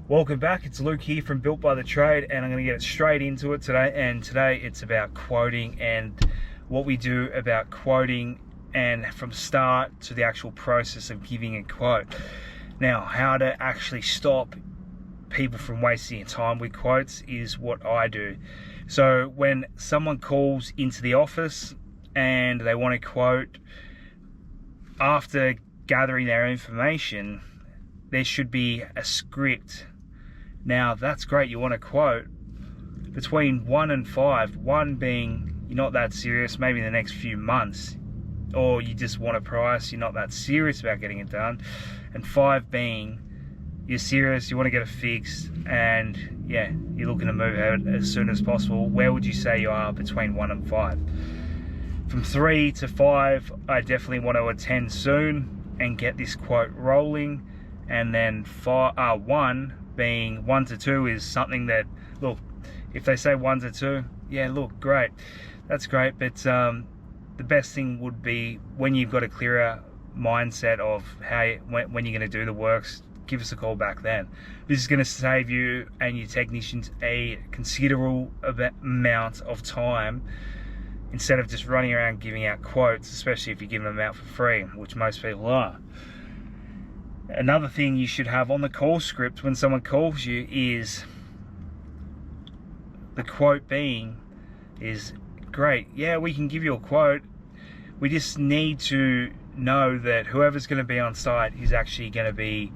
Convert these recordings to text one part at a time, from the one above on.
Welcome back, it's Luke here from Built by the Trade, and I'm going to get straight into it today. And today it's about quoting and what we do about quoting, and from start to the actual process of giving a quote. Now, how to actually stop people from wasting time with quotes is what I do. So when someone calls into the office and they want a quote, after gathering their information, there should be a script. Now that's great, you want a quote between 1 and 5, 1 being you're not that serious, maybe in the next few months, or you just want a price, you're not that serious about getting it done, and 5 being you're serious, you want to get it fixed, and yeah, you're looking to move out as soon as possible. Where would you say you are between 1 and 5? From 3 to 5, I definitely want to attend soon and get this quote rolling. And then 1 being 1 to 2 is something that, look, if they say 1 to 2, yeah, look, great, that's great, but the best thing would be when you've got a clearer mindset of when you're going to do the works, give us a call back then. This is going to save you and your technicians a considerable amount of time, instead of just running around giving out quotes, especially if you're giving them out for free, which most people are. Another thing you should have on the call script when someone calls you is the quote being is, great, yeah, we can give you a quote, we just need to know that whoever's going to be on site is actually going to be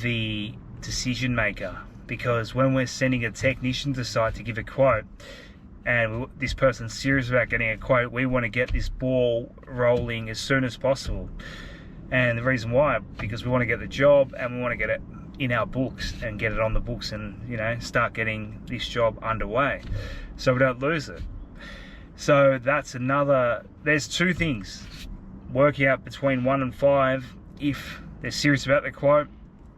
the decision maker. Because when we're sending a technician to site to give a quote, and this person's serious about getting a quote, we want to get this ball rolling as soon as possible. And the reason why, because we want to get the job and we want to get it in our books and get it on the books, and start getting this job underway so we don't lose it. So that's there's 2 things: working out between 1 and 5 if they're serious about the quote,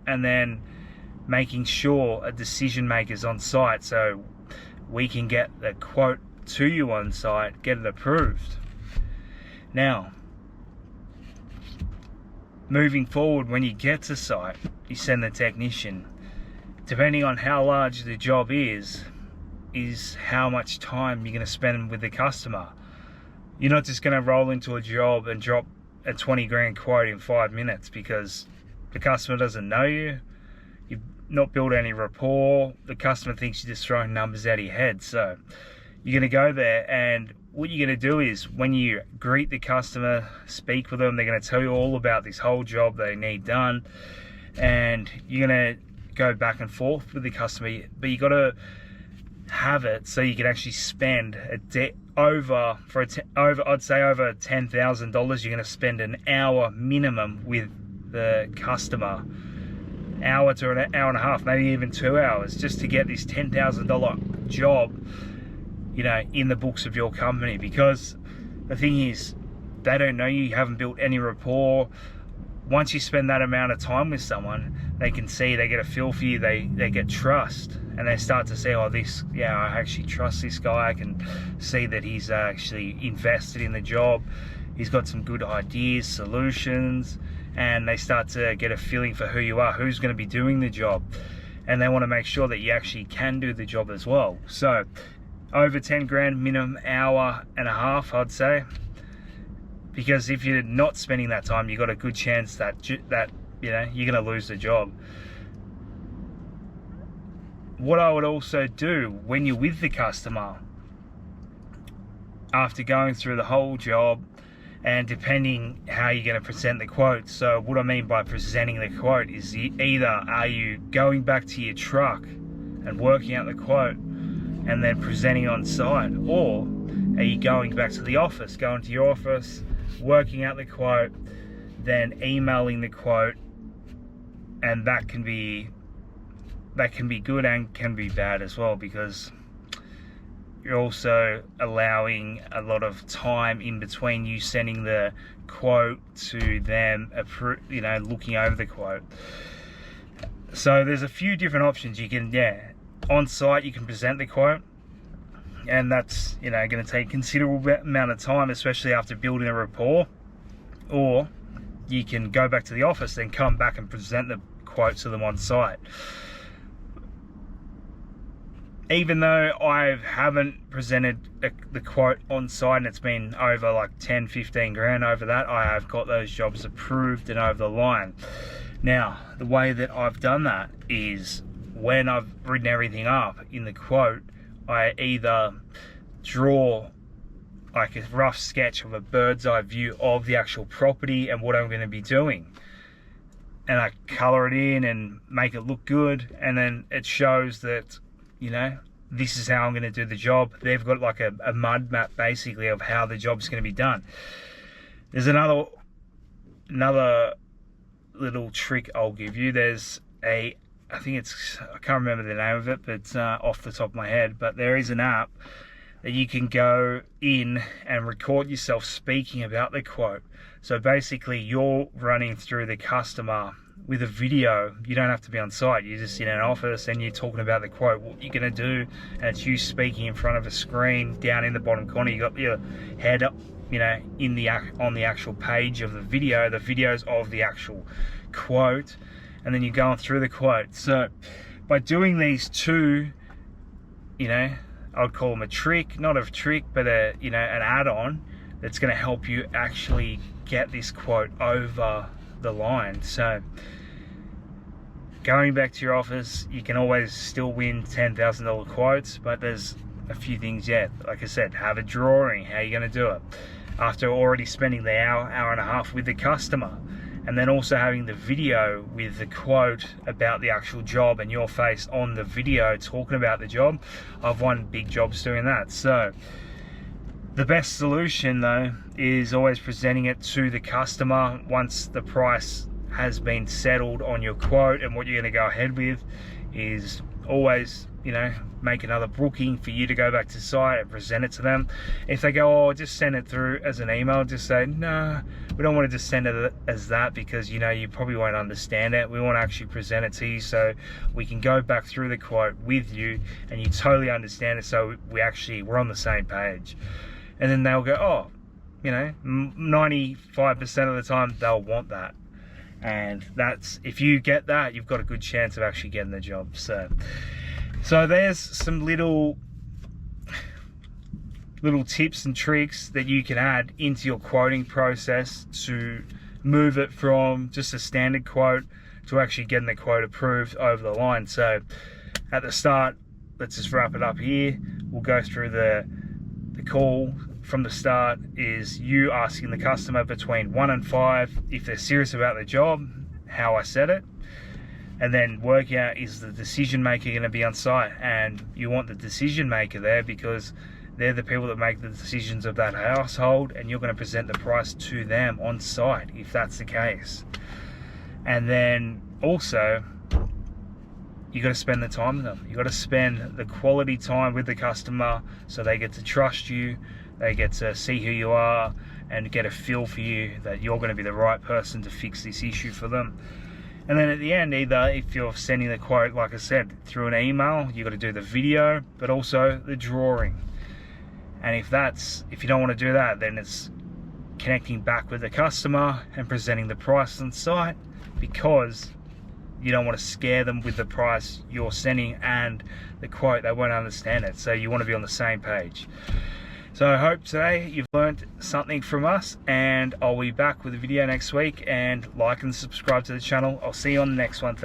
and then making sure a decision maker's on site so we can get the quote to you on site, get it approved. Now, moving forward, when you get to site, you send the technician. Depending on how large the job is how much time you're going to spend with the customer. You're not just going to roll into a job and drop a 20 grand quote in 5 minutes because the customer doesn't know you. You've not built any rapport. The customer thinks you're just throwing numbers out of your head. So you're going to go there, and what you're going to do is when you greet the customer, speak with them, they're going to tell you all about this whole job they need done, and you're going to go back and forth with the customer, but you got to have it so you can actually spend over $10,000. You're going to spend an hour minimum with the customer, hour to an hour and a half, maybe even 2 hours, just to get this $10,000 job in the books of your company. Because the thing is, they don't know you haven't built any rapport. Once you spend that amount of time with someone, they can see, they get a feel for you, they get trust, and they start to say, oh, I actually trust this guy, I can see that he's actually invested in the job, he's got some good ideas, solutions, and they start to get a feeling for who you are, who's going to be doing the job, and they want to make sure that you actually can do the job as well. So over 10 grand minimum, hour and a half, I'd say, because if you're not spending that time, you've got a good chance that you're going to lose the job. What I would also do when you're with the customer, after going through the whole job, and depending how you're going to present the quote. So what I mean by presenting the quote is either are you going back to your truck and working out the quote and then presenting on site, or are you going back to the office, going to your office, working out the quote, then emailing the quote. And that can be good and can be bad as well, because you're also allowing a lot of time in between you sending the quote to them, looking over the quote. So there's a few different options. You can, on site you can present the quote, and that's going to take a considerable amount of time, especially after building a rapport. Or you can go back to the office, then come back and present the quote to them on site. even though I haven't presented the quote on site and it's been over like 10-15 grand over that, I have got those jobs approved and over the line. Now, the way that I've done that is when I've written everything up in the quote, I either draw like a rough sketch of a bird's eye view of the actual property and what I'm going to be doing, and I color it in and make it look good, and then it shows that, you know, this is how I'm going to do the job. They've got like a mud map basically of how the job's going to be done. There's another little trick I'll give you. There's I can't remember the name of it, but off the top of my head, but there is an app that you can go in and record yourself speaking about the quote. So basically you're running through the customer with a video. You don't have to be on site. You're just in an office and you're talking about the quote, what you're going to do, and it's you speaking in front of a screen. Down in the bottom corner you got your head up, you know, on the actual page of the videos of the actual quote, and then you're going through the quote. So by doing these two, you know, I would call them a trick, not a trick, but an add-on that's going to help you actually get this quote over the line. So going back to your office, you can always still win $10,000 quotes, but there's a few things yet. Like I said, have a drawing. How are you going to do it? After already spending the hour and a half with the customer, and then also having the video with the quote about the actual job and your face on the video talking about the job. I've won big jobs doing that. So the best solution though is always presenting it to the customer once the price has been settled on your quote, and what you're going to go ahead with is always, you know, make another booking for you to go back to site and present it to them. If they go, oh, just send it through as an email, just say, no, we don't want to just send it as that, because, you know, you probably won't understand it. We want to actually present it to you so we can go back through the quote with you and you totally understand it, so we're on the same page. And then they'll go, oh, you know, 95% of the time they'll want that. And that's, if you get that, you've got a good chance of actually getting the job. So there's some little tips and tricks that you can add into your quoting process to move it from just a standard quote to actually getting the quote approved over the line. So at the start, let's just wrap it up here. We'll go through the call. From the start is you asking the customer between 1 and 5 if they're serious about the job, how I said it, and then working out, is the decision maker going to be on site? And you want the decision maker there because they're the people that make the decisions of that household, and you're going to present the price to them on site if that's the case. And then also you got to spend the time with them. You got to spend the quality time with the customer so they get to trust you. They get to see who you are and get a feel for you that you're going to be the right person to fix this issue for them. And then at the end, either if you're sending the quote, like I said, through an email, you got to do the video, but also the drawing. And if you don't want to do that, then it's connecting back with the customer and presenting the price on site, because you don't want to scare them with the price you're sending and the quote. They won't understand it. So you want to be on the same page. So I hope today you've learned something from us, and I'll be back with a video next week. And like and subscribe to the channel. I'll see you on the next one.